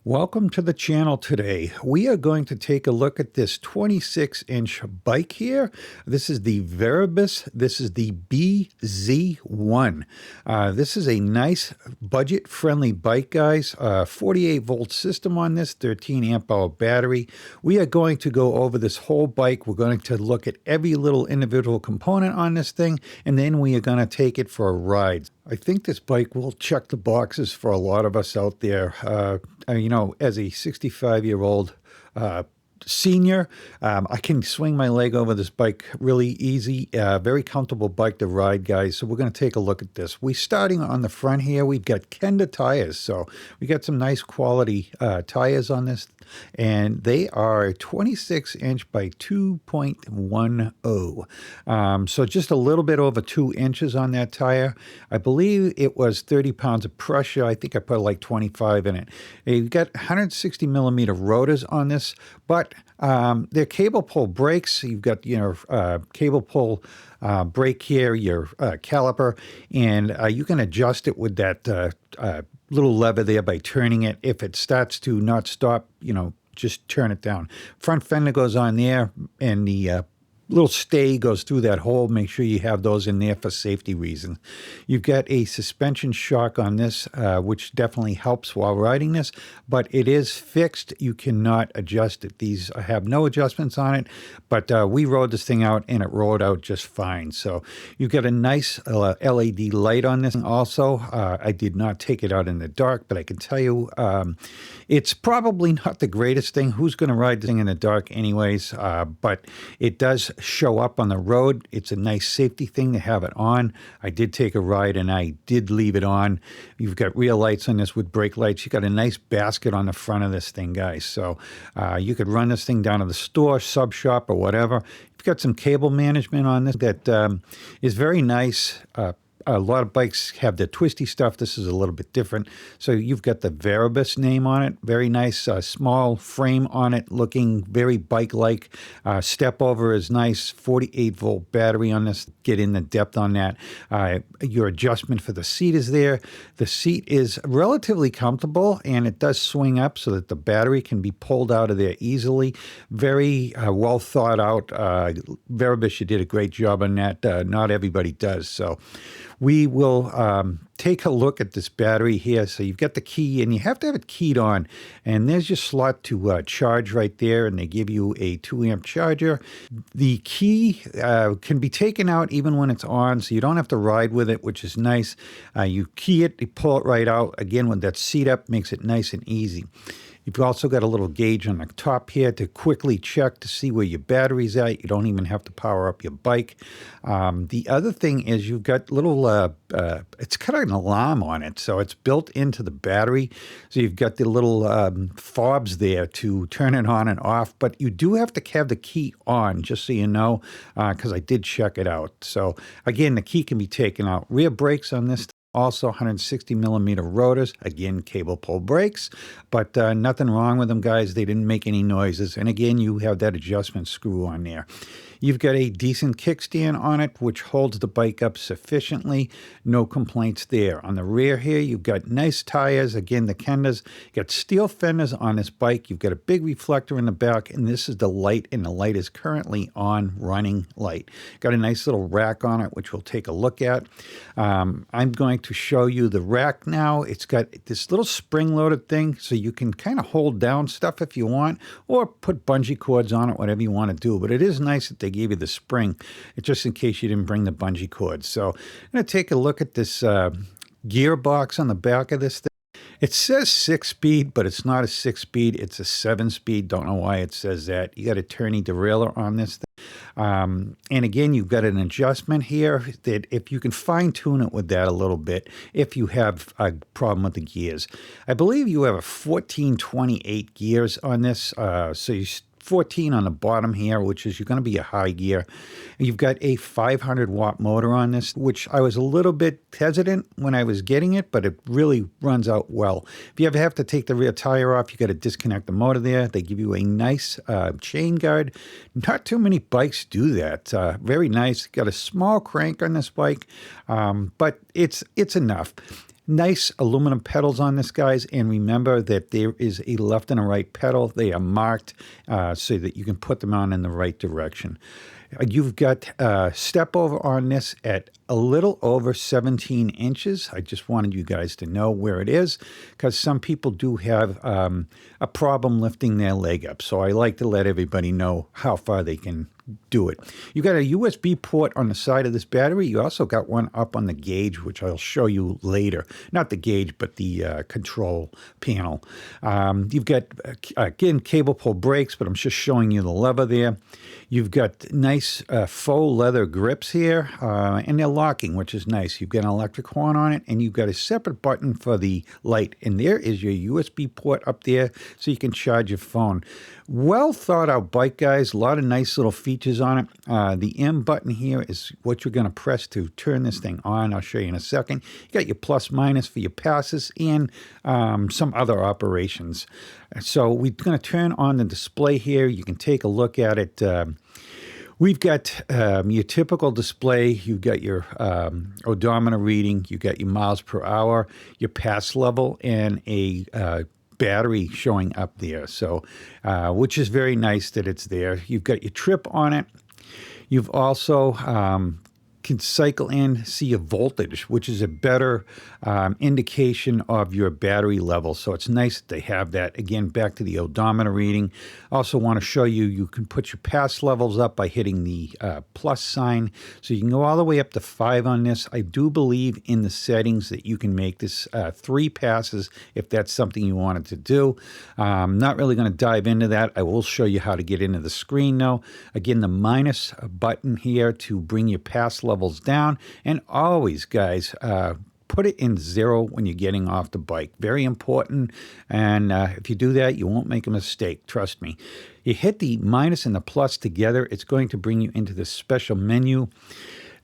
Welcome to the channel today. We are going to take a look at this 26-inch bike here. This is the Viribus. This is the BZ1. This is a nice budget-friendly bike, guys. 48-volt system on this, 13 amp hour battery. We are going to go over this whole bike. We're going to look at every little individual component on this thing, and then we are going to take it for a ride. I think this bike will check the boxes for a lot of us out there. You know, as a 65-year-old senior, I can swing my leg over this bike really easy. Very comfortable bike to ride, guys. So we're going to take a look at this. We're starting on the front here. We've got Kenda tires. So we got some nice quality tires on this. And they are 26-inch by 2.10. So just a little bit over 2 inches on that tire. I believe it was 30 pounds of pressure. I think I put like 25 in it. You've got 160 millimeter rotors on this, but they're cable pull brakes. You've got, cable pull brake here, your caliper, and you can adjust it with that little lever there by turning it. If it starts to not stop, just turn it down. Front fender goes on there, and the little stay goes through that hole. Make sure you have those in there for safety reasons. You've got a suspension shock on this, which definitely helps while riding this, but it is fixed. You cannot adjust it. These have no adjustments on it, but we rode this thing out and it rode out just fine. So you've got a nice LED light on this also. I did not take it out in the dark, but I can tell you it's probably not the greatest thing. Who's going to ride this thing in the dark anyways? But it does show up on the road. It's a nice safety thing to have it on. I did take a ride and I did leave it on. You've got rear lights on this with brake lights. You've got a nice basket on the front of this thing, guys. So you could run this thing down to the store, sub shop, or whatever. You've got some cable management on this that is very nice. A lot of bikes have the twisty stuff. This is a little bit different. So you've got the Viribus name on it. Very nice small frame on it, looking very bike-like. Step over is nice. 48-volt battery on this. Get in the depth on that. Your adjustment for the seat is there. The seat is relatively comfortable, and it does swing up so that the battery can be pulled out of there easily. Very well thought out. Viribus, you did a great job on that. Not everybody does. So we will take a look at this battery here. So you've got the key, and you have to have it keyed on. And there's your slot to charge right there, and they give you a 2-amp charger. The key can be taken out even when it's on, so you don't have to ride with it, which is nice. You key it, you pull it right out. Again, with that seat up, makes it nice and easy. You've also got a little gauge on the top here to quickly check to see where your battery's at. You don't even have to power up your bike. The other thing is you've got little, it's got an alarm on it, so it's built into the battery. So you've got the little fobs there to turn it on and off, but you do have to have the key on, just so you know, because I did check it out. So again, the key can be taken out. Rear brakes on this. Also 160 millimeter rotors, again, cable pull brakes, but nothing wrong with them, guys. They didn't make any noises. And again, you have that adjustment screw on there. You've got a decent kickstand on it, which holds the bike up sufficiently. No complaints there. On the rear here, you've got nice tires. Again, the Kendas. You've got steel fenders on this bike. You've got a big reflector in the back, and this is the light, and the light is currently on running light. Got a nice little rack on it, which we'll take a look at. I'm going to show you the rack now. It's got this little spring-loaded thing, so you can kind of hold down stuff if you want, or put bungee cords on it, whatever you want to do. But it is nice that they gave you the spring, just in case you didn't bring the bungee cords. So I'm going to take a look at this gearbox on the back of this thing. It says 6-speed, but it's not a 6-speed. It's a 7-speed. Don't know why it says that. You got a turny derailleur on this thing. And again, you've got an adjustment here that if you can fine tune it with that a little bit, if you have a problem with the gears. I believe you have a 1428 gears on this. So you 14 on the bottom here, which is you're going to be a high gear. You've got a 500 watt motor on this, which I was a little bit hesitant when I was getting it, but it really runs out well. If you ever have to take the rear tire off, you got to disconnect the motor there. They give you a nice chain guard. Not too many bikes do that. Very nice. Got a small crank on this bike, but it's enough. Nice aluminum pedals on this, guys, and remember that there is a left and a right pedal. They are marked so that you can put them on in the right direction. You've got step over on this at a little over 17 inches. I just wanted you guys to know where it is because some people do have a problem lifting their leg up. So I like to let everybody know how far they can do it. You got a USB port on the side of this battery. You also got one up on the gauge, which I'll show you later. Not the gauge, but the control panel. You've got, again, cable pull brakes, but I'm just showing you the lever there. You've got nice faux leather grips here, and they're locking, which is nice. You've got an electric horn on it, and you've got a separate button for the light. And there is your USB port up there so you can charge your phone. Well thought out bike, guys. A lot of nice little features on it. The M button here is what you're going to press to turn this thing on. I'll show you in a second. You got your plus minus for your passes and some other operations. So we're going to turn on the display here. You can take a look at it. We've got your typical display. You've got your odometer reading. You've got your miles per hour, your pass level, and a battery showing up there. So, which is very nice that it's there. You've got your trip on it. You've also can cycle in, see your voltage, which is a better indication of your battery level. So it's nice that they have that. Again, back to the odometer reading. Also want to show you, you can put your pass levels up by hitting the plus sign. So you can go all the way up to 5 on this. I do believe in the settings that you can make this 3 passes if that's something you wanted to do. I'm not really going to dive into that. I will show you how to get into the screen though. Again, the minus button here to bring your pass levels down, and always, guys, put it in 0 when you're getting off the bike. Very important, and if you do that, you won't make a mistake, trust me. You hit the minus and the plus together, it's going to bring you into this special menu.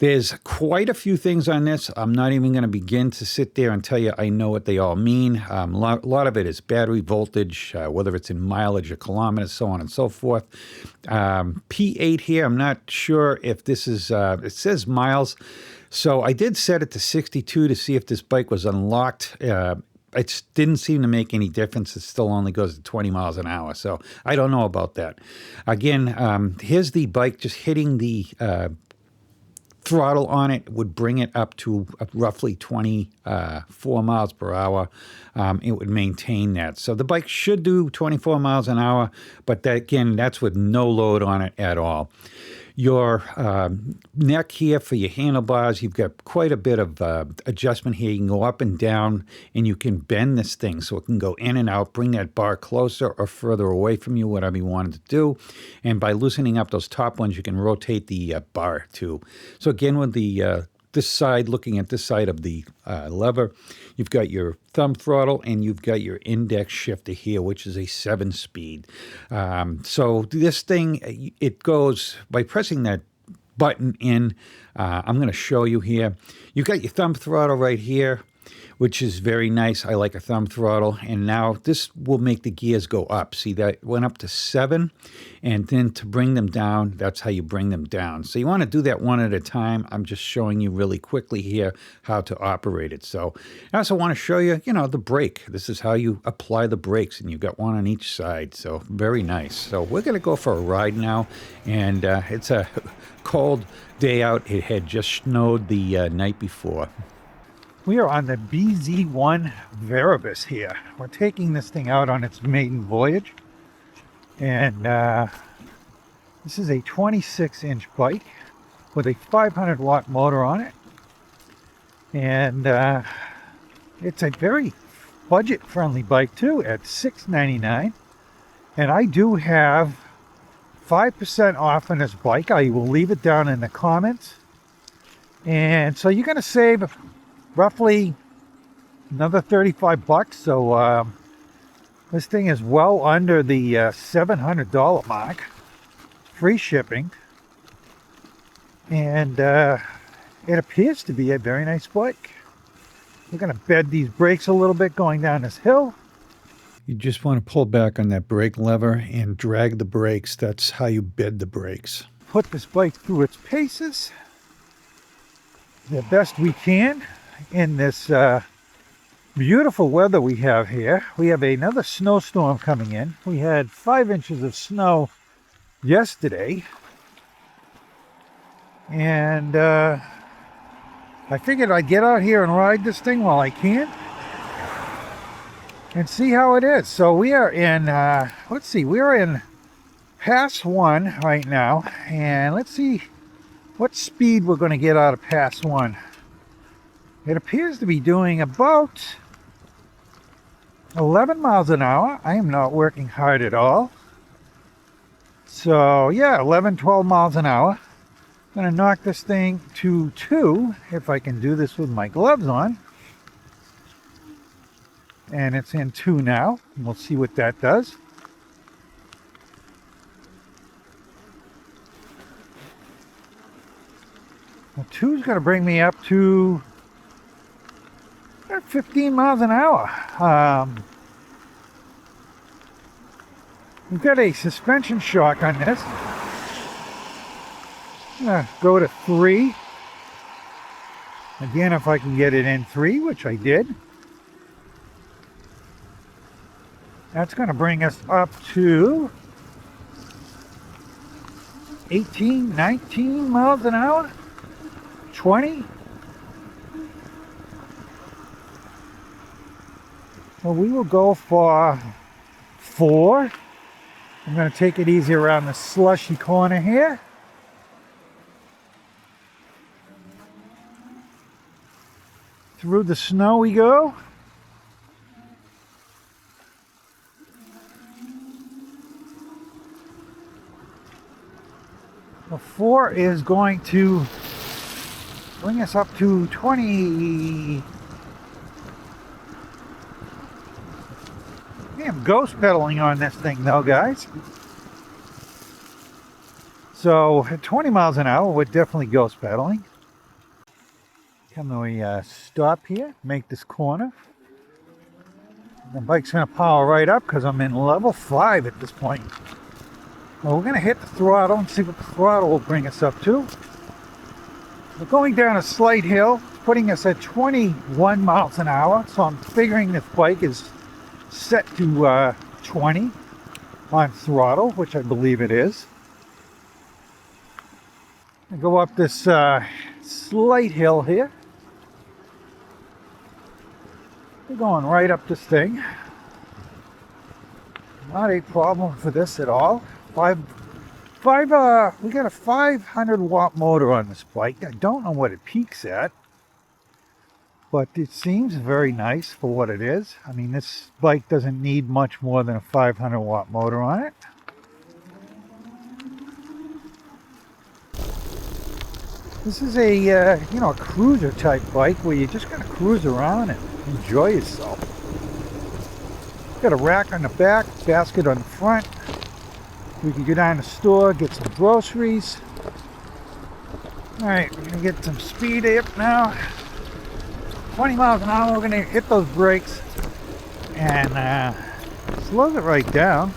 There's quite a few things on this. I'm not even going to begin to sit there and tell you I know what they all mean. A lot of it is battery voltage, whether it's in mileage or kilometers, so on and so forth. P8 here, I'm not sure if this is, it says miles. So I did set it to 62 to see if this bike was unlocked. It didn't seem to make any difference. It still only goes to 20 miles an hour. So I don't know about that. Again, here's the bike just hitting the throttle on it would bring it up to roughly 24 miles per hour. It would maintain that. So the bike should do 24 miles an hour, but that, again, that's with no load on it at all. Your neck here for your handlebars, you've got quite a bit of adjustment here. You can go up and down, and you can bend this thing so it can go in and out, bring that bar closer or further away from you, whatever you wanted to do. And by loosening up those top ones, you can rotate the bar too. So again, with the this side, looking at this side of the lever, you've got your thumb throttle and you've got your index shifter here, which is a 7-speed. So this thing, it goes by pressing that button in. I'm going to show you here. You've got your thumb throttle right here, which is very nice. I like a thumb throttle. And now this will make the gears go up. See, that went up to 7. And then to bring them down, that's how you bring them down. So you want to do that one at a time. I'm just showing you really quickly here how to operate it. So I also want to show you, the brake. This is how you apply the brakes. And you've got one on each side. So very nice. So we're going to go for a ride now. And it's a cold day out. It had just snowed the night before. We are on the BZ1 Viribus here. We're taking this thing out on its maiden voyage. And this is a 26-inch bike with a 500-watt motor on it. And it's a very budget-friendly bike too at $699. And I do have 5% off on this bike. I will leave it down in the comments. And so you're going to save roughly another 35 bucks. So this thing is well under the $700 mark, free shipping, and it appears to be a very nice bike. We're going to bed these brakes a little bit going down this hill. You just want to pull back on that brake lever and drag the brakes. That's how you bed the brakes. Put this bike through its paces the best we can in this Beautiful weather we have here. We have another snowstorm coming in. We had 5 inches of snow yesterday. And I figured I'd get out here and ride this thing while I can. And see how it is. So we are in, let's see, we're in Pass 1 right now. And let's see what speed we're going to get out of Pass 1. It appears to be doing about 11 miles an hour. I am not working hard at all. So yeah, 11, 12 miles an hour. I'm going to knock this thing to 2, if I can do this with my gloves on. And it's in 2 now. We'll see what that does. Well, 2 is going to bring me up to 15 miles an hour. We've got a suspension shock on this. I'm going to go to 3. Again, if I can get it in 3, which I did. That's going to bring us up to 18, 19 miles an hour. 20. Well, we will go for 4. I'm going to take it easy around the slushy corner here. Through the snow we go. The 4 is going to bring us up to 20. I'm ghost pedaling on this thing though, guys. So at 20 miles an hour, we're definitely ghost pedaling. Come to a stop here, make this corner. The bike's going to power right up because I'm in level 5 at this point. Well, we're going to hit the throttle and see what the throttle will bring us up to. We're going down a slight hill, putting us at 21 miles an hour. So I'm figuring this bike is set to 20 on throttle, which I believe it is. I go up this slight hill here. We're going right up this thing. Not a problem for this at all. We got a 500 watt motor on this bike. I don't know what it peaks at, but it seems very nice for what it is. I mean, this bike doesn't need much more than a 500 watt motor on it. This is a a cruiser type bike where you're just gonna cruise around and enjoy yourself. Got a rack on the back, basket on the front. We can go down to the store, get some groceries. All right, we're gonna get some speed up now. 20 miles an hour, we're gonna hit those brakes and slow it right down.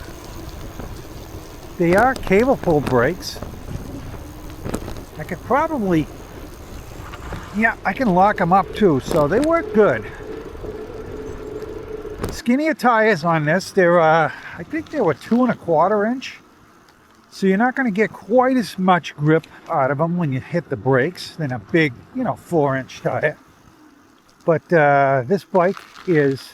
They are cable pull brakes. I could probably, I can lock them up too, so they work good. Skinnier tires on this. They're, I think they were 2 1/4 inch. So you're not going to get quite as much grip out of them when you hit the brakes than a big, 4-inch tire. But this bike is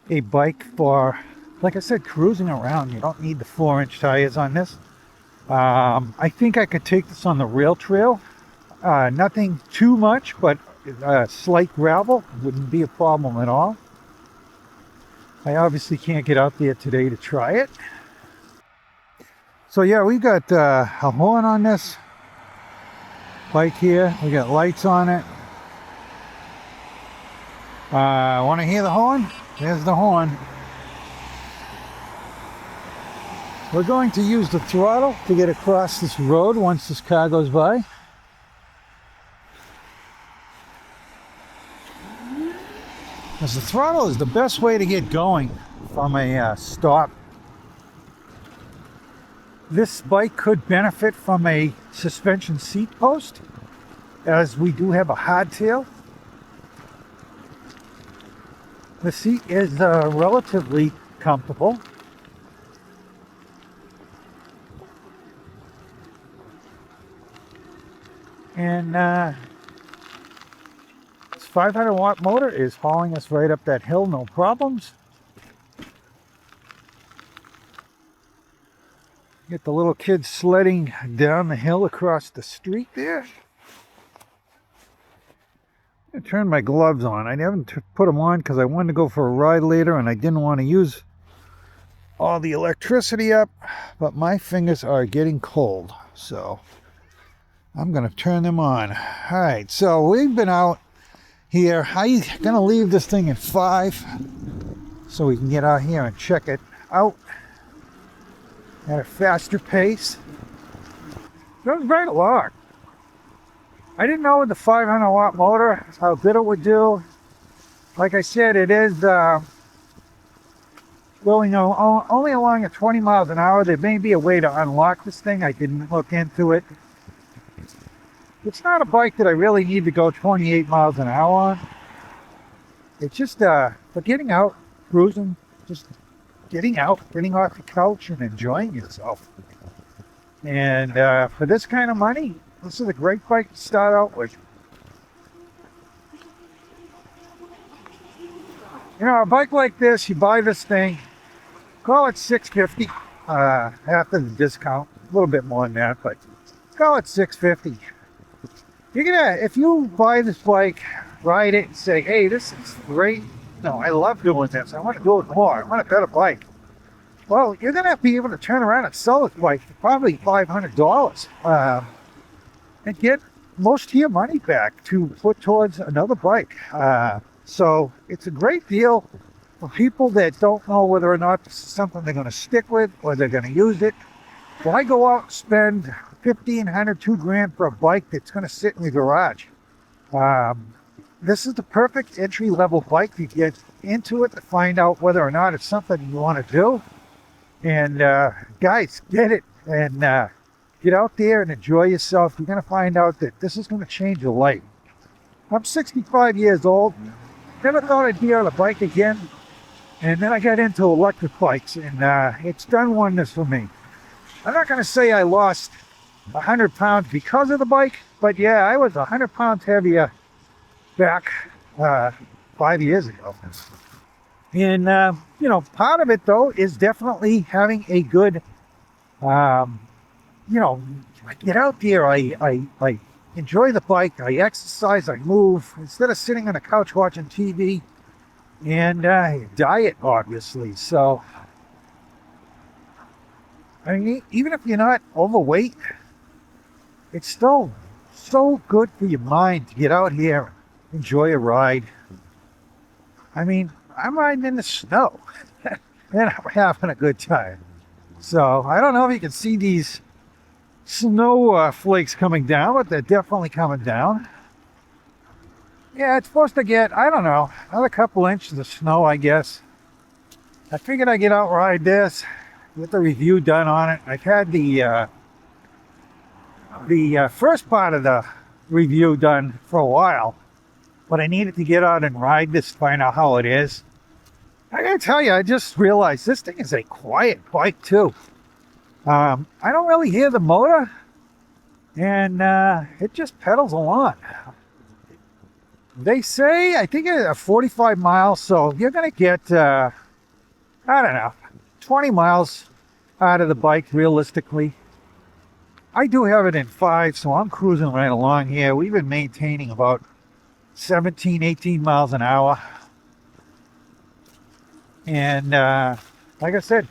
a bike for, like I said, cruising around. You don't need the 4-inch tires on this. I think I could take this on the rail trail. Nothing too much, but slight gravel wouldn't be a problem at all. I obviously can't get out there today to try it. So yeah, we got a horn on this bike here. We got lights on it. Want to hear the horn? There's the horn. We're going to use the throttle to get across this road once this car goes by. Because the throttle is the best way to get going from a stop. This bike could benefit from a suspension seat post, as we do have a hardtail. The seat is relatively comfortable. And this 500 watt motor is hauling us right up that hill, no problems. Get the little kids sledding down the hill across the street there. I turned my gloves on. I haven't put them on because I wanted to go for a ride later and I didn't want to use all the electricity up, but my fingers are getting cold, so I'm going to turn them on. All right, so we've been out here. I'm going to leave this thing at 5 so we can get out here and check it out at a faster pace. It goes right along. I didn't know with the 500 watt motor how good it would do. Like I said, it is going only along at 20 miles an hour. There may be a way to unlock this thing. I didn't look into it. It's not a bike that I really need to go 28 miles an hour on. It's just for getting out, cruising, just getting out, getting off the couch and enjoying yourself. And for this kind of money, this is a great bike to start out with. You know, a bike like this, you buy this thing, call it $650 after the discount. A little bit more than that, but call it $650. You're gonna, if you buy this bike, ride it and say, hey, this is great. No, I love doing this. I want to do it more. I want a better bike. Well, you're gonna be able to turn around and sell this bike for probably $500. And get most of your money back to put towards another bike. So it's a great deal for people that don't know whether or not this is something they're going to stick with or they're going to use it. Why go out and spend $1,500, $2,000 for a bike that's going to sit in your garage? This is the perfect entry-level bike to get into it to find out whether or not it's something you want to do. And guys, get it and get out there and enjoy yourself. You're going to find out that this is going to change your life. I'm 65 years old. Never thought I'd be on a bike again. And then I got into electric bikes, and it's done wonders for me. I'm not going to say I lost 100 pounds because of the bike, but yeah, I was 100 pounds heavier back 5 years ago. And, you know, part of it, though, is definitely having a good, you know, I get out there, I enjoy the bike, I exercise, I move, instead of sitting on a couch watching TV, and diet, obviously. So, I mean, even if you're not overweight, it's still so good for your mind to get out here, enjoy a ride. I mean, I'm riding in the snow, and I'm having a good time. So, I don't know if you can see these snow flakes coming down, but they're definitely coming down. Yeah, it's supposed to get, I don't know, another couple inches of snow, I guess. I figured I'd get out and ride this, get the review done on it. I've had the first part of the review done for a while, but I needed to get out and ride this to find out how it is. I gotta tell you, I just realized this thing is a quiet bike too. I don't really hear the motor, and it just pedals along. They say, I think it's 45 miles, so you're going to get, I don't know, 20 miles out of the bike, realistically. I do have it in 5, so I'm cruising right along here. We've been maintaining about 17, 18 miles an hour. And like I said,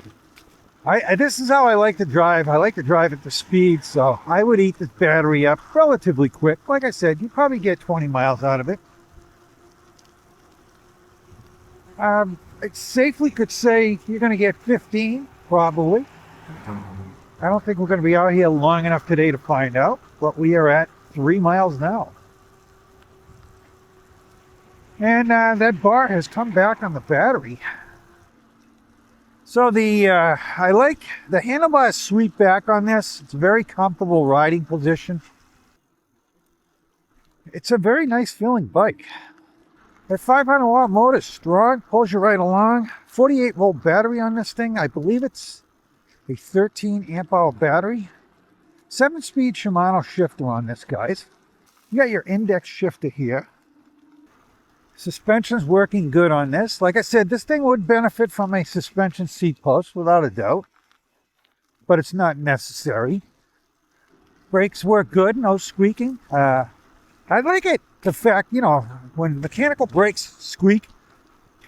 this is how I like to drive. I like to drive at the speed, so I would eat this battery up relatively quick. Like I said, you probably get 20 miles out of it. I safely could say you're going to get 15, probably. I don't think we're going to be out here long enough today to find out, but we are at 3 miles now. And that bar has come back on the battery. So I like the handlebars sweep back on this. It's a very comfortable riding position. It's a very nice feeling bike. That 500 watt motor is strong, pulls you right along. 48 volt battery on this thing. I believe it's a 13 amp hour battery. 7-speed Shimano shifter on this, guys. You got your index shifter here. Suspension's working good on this. Like I said, this thing would benefit from a suspension seat post without a doubt, but it's not necessary. Brakes work good, no squeaking. I like it, the fact, you know, when mechanical brakes squeak,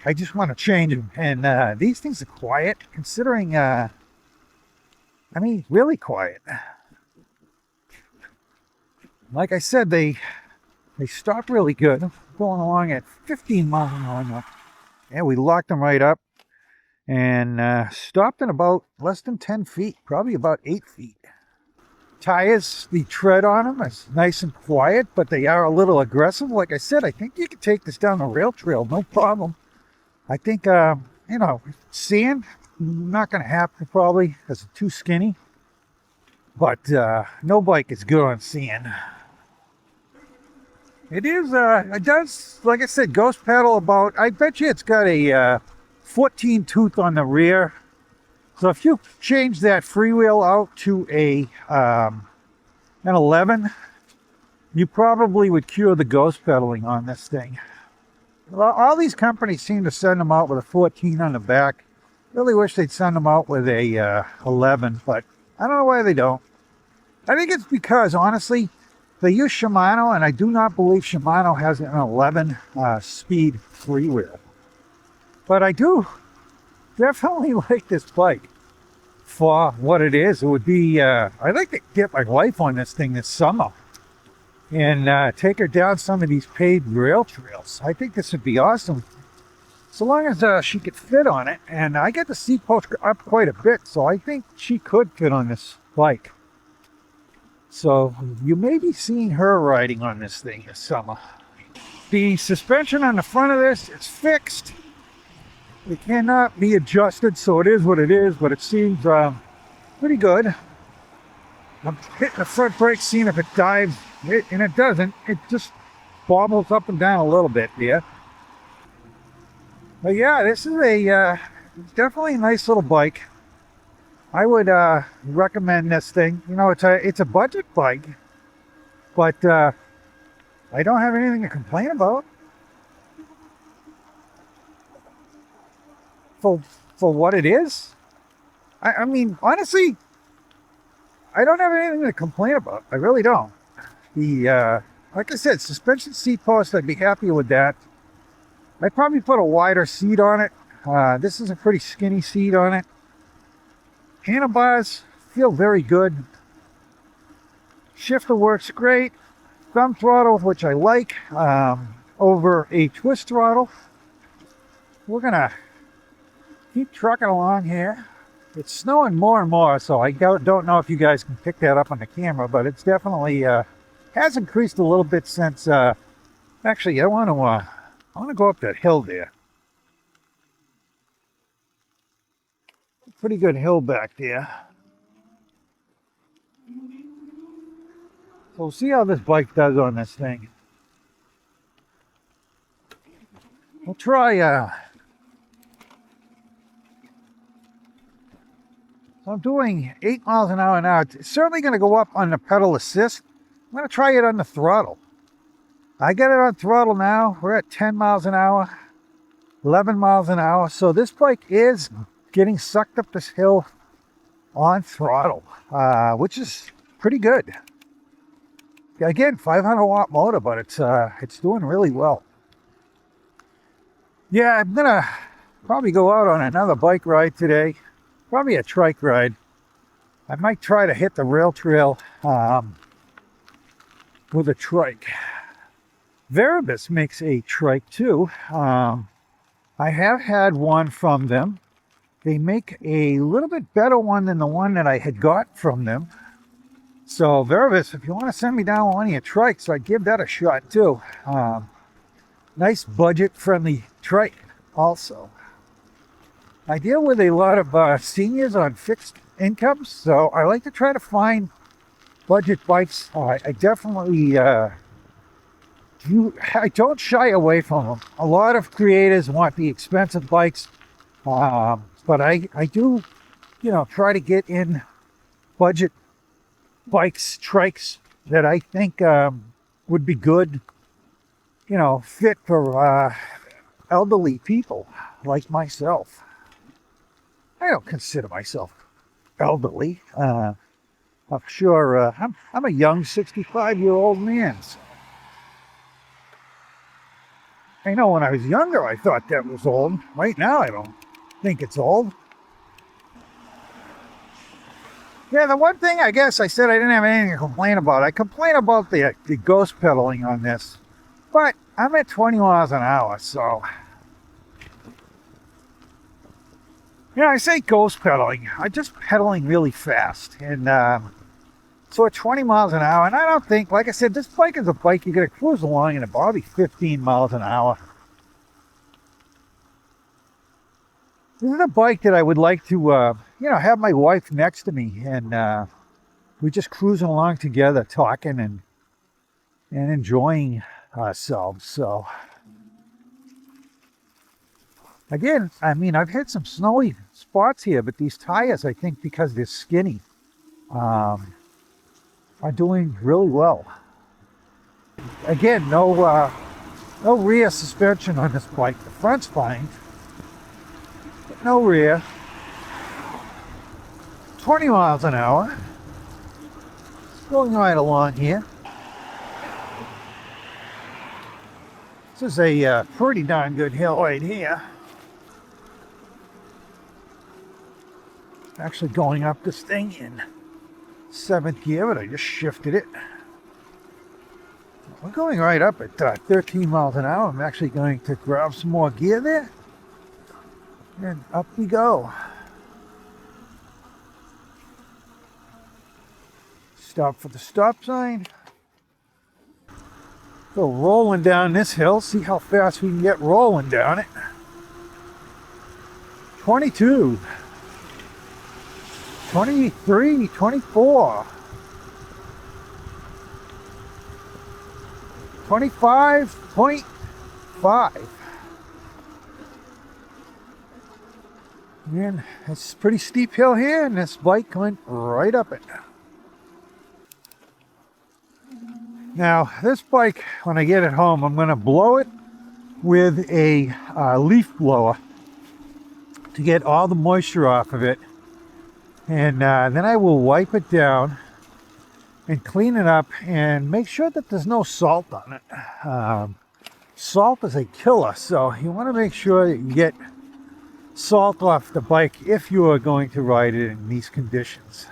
I just want to change them. And these things are quiet, considering, I mean, really quiet. Like I said, they stop really good. I'm going along at 15 miles an hour now. Yeah, we locked them right up and stopped in about less than 10 feet, probably about 8 feet. Tires, the tread on them is nice and quiet, but they are a little aggressive. Like I said, I think you can take this down the rail trail, no problem. I think, you know, sand, not going to happen probably because it's too skinny. But no bike is good on sand. It is, it does, like I said, ghost pedal about, I bet you it's got a 14 tooth on the rear. So if you change that freewheel out to an 11, you probably would cure the ghost pedaling on this thing. Well, all these companies seem to send them out with a 14 on the back. Really wish they'd send them out with a 11, but I don't know why they don't. I think it's because, honestly, they use Shimano, and I do not believe Shimano has an 11 speed freewheel. But I do definitely like this bike for what it is. It would be, I'd like to get my wife on this thing this summer and take her down some of these paved rail trails. I think this would be awesome, so long as she could fit on it. And I get the seat post up quite a bit, so I think she could fit on this bike. So you may be seeing her riding on this thing this summer. The suspension on the front of this is fixed. It cannot be adjusted, so it is what it is, but it seems pretty good. I'm hitting the front brake, seeing if it dives, and it doesn't. It just bobbles up and down a little bit there. But yeah, this is a definitely a nice little bike. I would recommend this thing. You know, it's a budget bike, but I don't have anything to complain about. For what it is, I mean, honestly, I don't have anything to complain about. I really don't. The like I said, suspension seat post, I'd be happy with that. I'd probably put a wider seat on it. This is a pretty skinny seat on it. Handlebars feel very good. Shifter works great. Thumb throttle, which I like, over a twist throttle. We're gonna keep trucking along here. It's snowing more and more, so I don't know if you guys can pick that up on the camera, but it's definitely has increased a little bit since. Actually, I want to go up that hill there. Pretty good hill back there. So we'll see how this bike does on this thing. We'll try. So I'm doing 8 miles an hour now. It's certainly going to go up on the pedal assist. I'm going to try it on the throttle. I got it on throttle now. We're at 10 miles an hour, 11 miles an hour. So this bike is getting sucked up this hill on throttle, which is pretty good. Again, 500 watt motor, but it's doing really well. Yeah, I'm going to probably go out on another bike ride today. Probably a trike ride. I might try to hit the rail trail with a trike. Viribus makes a trike too. I have had one from them. They make a little bit better one than the one that I had got from them. So Viribus, if you want to send me down one of your trikes, I'd give that a shot too. Nice budget-friendly trike also. I deal with a lot of seniors on fixed incomes, so I like to try to find budget bikes. I definitely I don't shy away from them. A lot of creators want the expensive bikes, but I do, try to get in budget bikes, trikes that I think would be good, fit for elderly people like myself. I don't consider myself elderly. I'm sure I'm a young 65-year-old man. So. I know when I was younger, I thought that was old. Right now, I don't think it's old. Yeah, the one thing I guess I said I didn't have anything to complain about. I complain about the ghost pedaling on this, but I'm at 20 miles an hour, so. I say ghost pedaling. I'm just pedaling really fast. And so at 20 miles an hour, and I don't think, like I said, this bike is a bike you're going to cruise along at probably 15 miles an hour. This is a bike that I would like to, have my wife next to me, and we're just cruising along together, talking and enjoying ourselves. So, again, I mean, I've hit some snowy spots here, but these tires, I think, because they're skinny, are doing really well. Again, no rear suspension on this bike. The front's fine. No rear. 20 miles an hour. Going right along here. This is a pretty darn good hill right here. Actually going up this thing in 7th gear, but I just shifted it. We're going right up at 13 miles an hour. I'm actually going to grab some more gear there. And up we go. Stop for the stop sign. Go rolling down this hill. See how fast we can get rolling down it. 22. 23, 24. 25.5. And it's a pretty steep hill here, and this bike went right up it. Now, this bike, when I get it home, I'm going to blow it with a leaf blower to get all the moisture off of it. And then I will wipe it down and clean it up and make sure that there's no salt on it. Salt is a killer, so you want to make sure that you get salt off the bike if you are going to ride it in these conditions.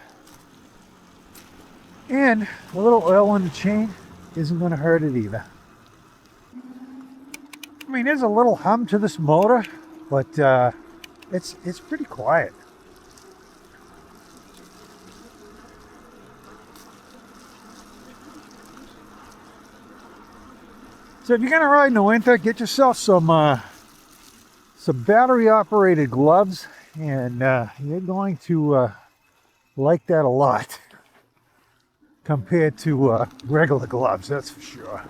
And a little oil in the chain isn't going to hurt it either. I mean, there's a little hum to this motor, but it's pretty quiet. So if you're going to ride in the winter, get yourself some battery operated gloves, and you're going to like that a lot compared to regular gloves, that's for sure.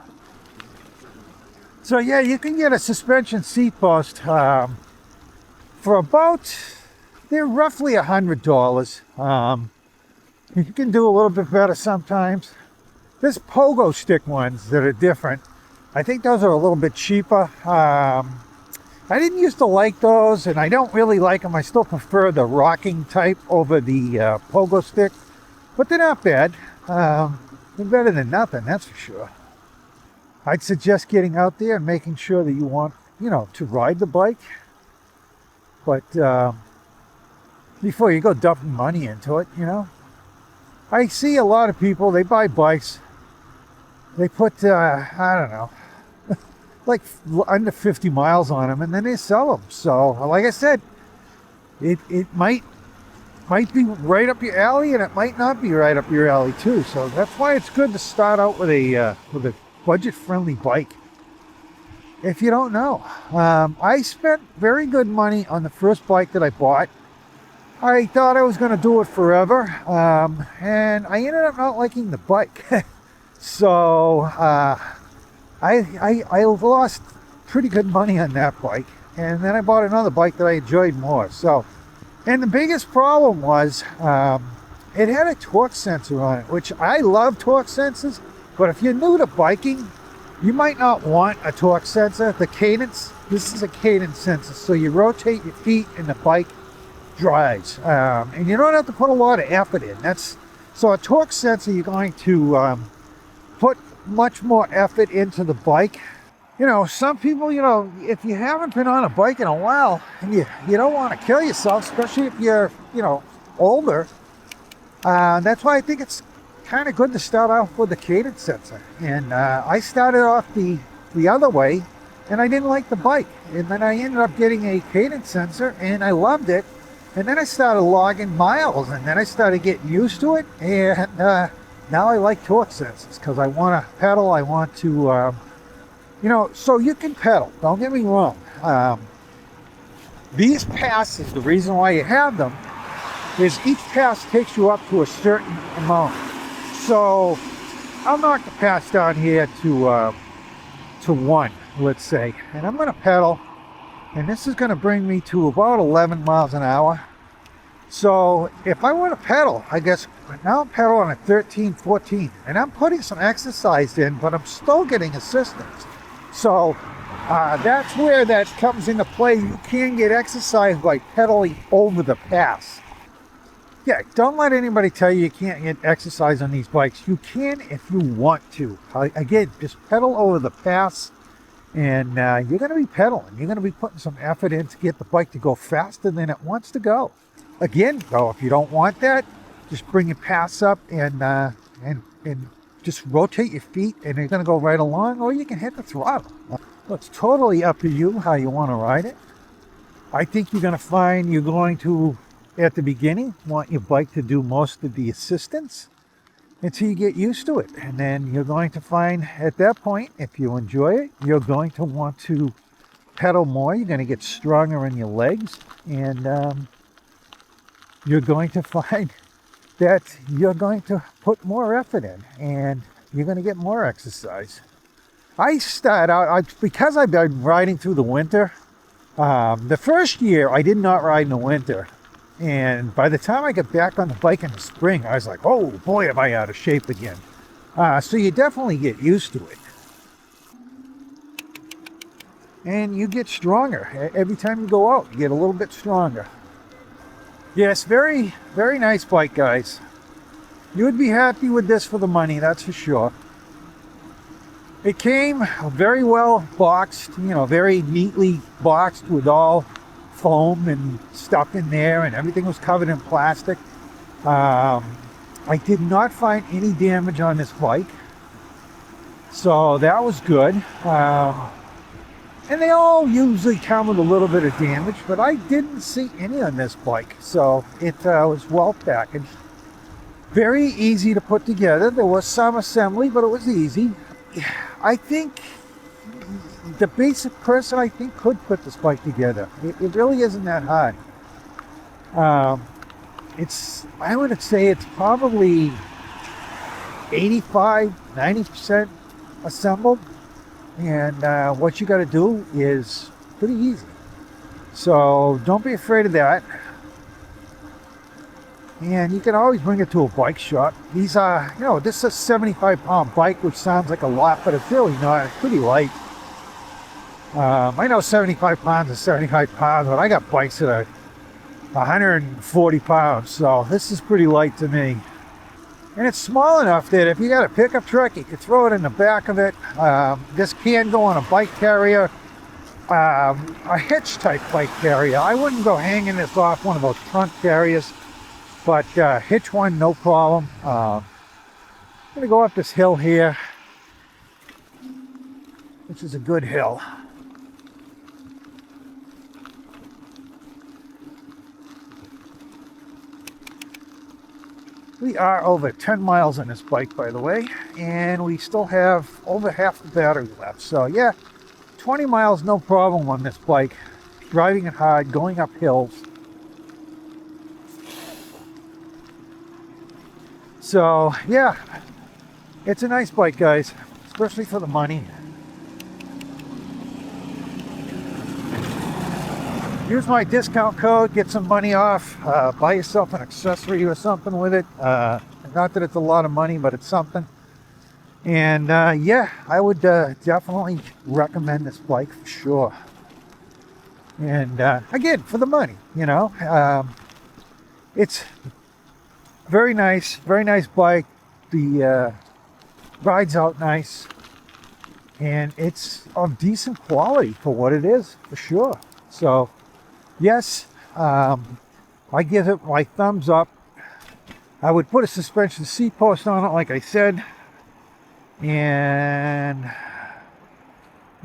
So yeah, you can get a suspension seat post for about, they're roughly $100. You can do a little bit better sometimes. There's pogo stick ones that are different. I think those are a little bit cheaper. I didn't used to like those, and I don't really like them. I still prefer the rocking type over the pogo stick, but they're not bad. They're better than nothing, that's for sure. I'd suggest getting out there and making sure that you want, to ride the bike. But before you go dumping money into it, I see a lot of people, they buy bikes, they put, I don't know, like under 50 miles on them, and then they sell them. So, like I said, it might be right up your alley, and it might not be right up your alley too. So that's why it's good to start out with a budget-friendly bike. If you don't know, I spent very good money on the first bike that I bought. I thought I was going to do it forever, and I ended up not liking the bike. So I I lost pretty good money on that bike, and then I bought another bike that I enjoyed more. So, and the biggest problem was it had a torque sensor on it, which I love torque sensors, but if you're new to biking, you might not want a torque sensor. The cadence, this is a cadence sensor, so you rotate your feet and the bike drives, and you don't have to put a lot of effort in. So a torque sensor, you're going to put much more effort into the bike. You know, some people, you know, if you haven't been on a bike in a while and you don't want to kill yourself, especially if you're, you know, older, that's why I think it's kind of good to start off with the cadence sensor. And I started off the other way, and I didn't like the bike, and then I ended up getting a cadence sensor and I loved it. And then I started logging miles, and then I started getting used to it, and now I like torque sensors because I want to pedal. I want to you know, so you can pedal, don't get me wrong. These passes, the reason why you have them is each pass takes you up to a certain amount. So I'll knock the pass down here to 1, let's say, and I'm going to pedal, and this is going to bring me to about 11 miles an hour. So if I want to pedal, I guess now I'm pedaling at 13, 14, and I'm putting some exercise in, but I'm still getting assistance. So that's where that comes into play. You can get exercise by pedaling over the pass. Yeah, don't let anybody tell you you can't get exercise on these bikes. You can if you want to. Again, just pedal over the pass, and you're going to be pedaling. You're going to be putting some effort in to get the bike to go faster than it wants to go. Again, though, if you don't want that, just bring your pass up and just rotate your feet, and you're going to go right along, or you can hit the throttle. Well, it's totally up to you how you want to ride it. I think you're going to find you're going to, at the beginning, want your bike to do most of the assistance until you get used to it. And then you're going to find at that point, if you enjoy it, you're going to want to pedal more. You're going to get stronger in your legs, and you're going to find that you're going to put more effort in, and you're going to get more exercise. I start out, because I've been riding through the winter, the first year I did not ride in the winter. And by the time I got back on the bike in the spring, I was like, oh boy, am I out of shape again. So you definitely get used to it. And you get stronger. Every time you go out, you get a little bit stronger. Yes, very, very nice bike, guys. You would be happy with this for the money, that's for sure. It came very well boxed, you know, very neatly boxed with all foam and stuff in there, and everything was covered in plastic. I did not find any damage on this bike, so that was good. And they all usually come with a little bit of damage, but I didn't see any on this bike, so it was well packaged. Very easy to put together. There was some assembly, but it was easy. I think the basic person, I think, could put this bike together. It really isn't that hard. I would say it's probably 85, 90% assembled. And what you got to do is pretty easy. So don't be afraid of that. And you can always bring it to a bike shop. These are, you know, this is a 75-pound bike, which sounds like a lot, but it's really not. It's pretty light. I know 75 pounds is 75 pounds, but I got bikes that are 140 pounds, so this is pretty light to me. And it's small enough that if you got a pickup truck, you can throw it in the back of it. This can go on a bike carrier, a hitch type bike carrier. I wouldn't go hanging this off one of those trunk carriers, but hitch one, no problem. I'm gonna go up this hill here, which is a good hill. We are over 10 miles on this bike, by the way, and we still have over half the battery left. So yeah, 20 miles, no problem on this bike. Driving it hard, going up hills. So yeah, it's a nice bike, guys, especially for the money. use my discount code, get some money off, buy yourself an accessory or something with it. Not that it's a lot of money, but it's something. And yeah, I would definitely recommend this bike for sure. And again, for the money, you know, it's very nice bike. The rides out nice, and it's of decent quality for what it is, for sure. So yes, I give it my thumbs up. I would put a suspension seat post on it, like I said, and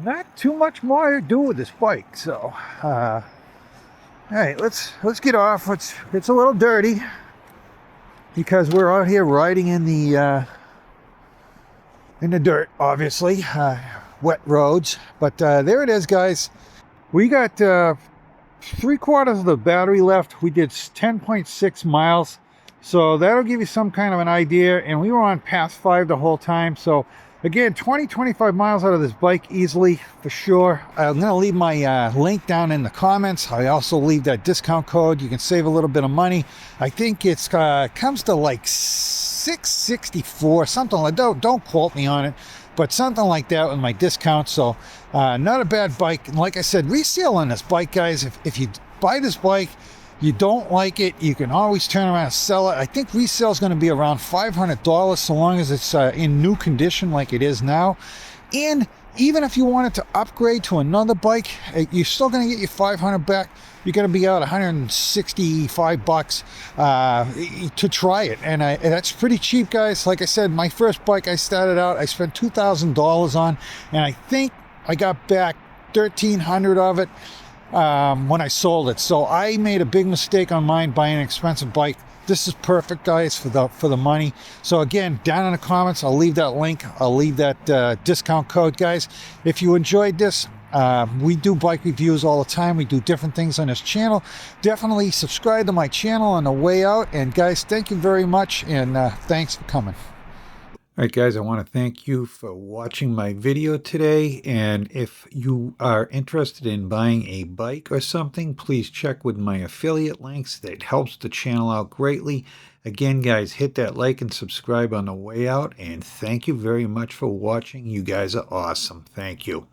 not too much more to do with this bike. So all right, let's get off. It's a little dirty because we're out here riding in the dirt, obviously, wet roads. But there it is, guys. We got 3/4 of the battery left. We did 10.6 miles, so that'll give you some kind of an idea. And we were on pass 5 the whole time. So again, 20-25 miles out of this bike easily, for sure. I'm gonna leave my link down in the comments. I also leave that discount code. You can save a little bit of money. I think it's comes to like $664, something like that. Don't quote me on it, but something like that with my discount. So not a bad bike. And like I said, resale on this bike, guys. If you buy this bike, you don't like it, you can always turn around and sell it. I think resale is going to be around $500, so long as it's in new condition like it is now. And even if you wanted to upgrade to another bike, you're still going to get your $500 back. You're going to be out $165 to try it, and that's pretty cheap, guys. Like I said, my first bike I started out, I spent $2,000 on, and I think I got back $1,300 of it when I sold it. So I made a big mistake on mine buying an expensive bike. This is perfect, guys, for the money. So again, down in the comments, I'll leave that link. I'll leave that discount code, guys. If you enjoyed this, we do bike reviews all the time. We do different things on this channel. Definitely subscribe to my channel on the way out. And guys, thank you very much, and thanks for coming. All right, guys, I want to thank you for watching my video today. And if you are interested in buying a bike or something, please check with my affiliate links. That helps the channel out greatly. Again, guys, hit that like and subscribe on the way out. And thank you very much for watching. You guys are awesome. Thank you.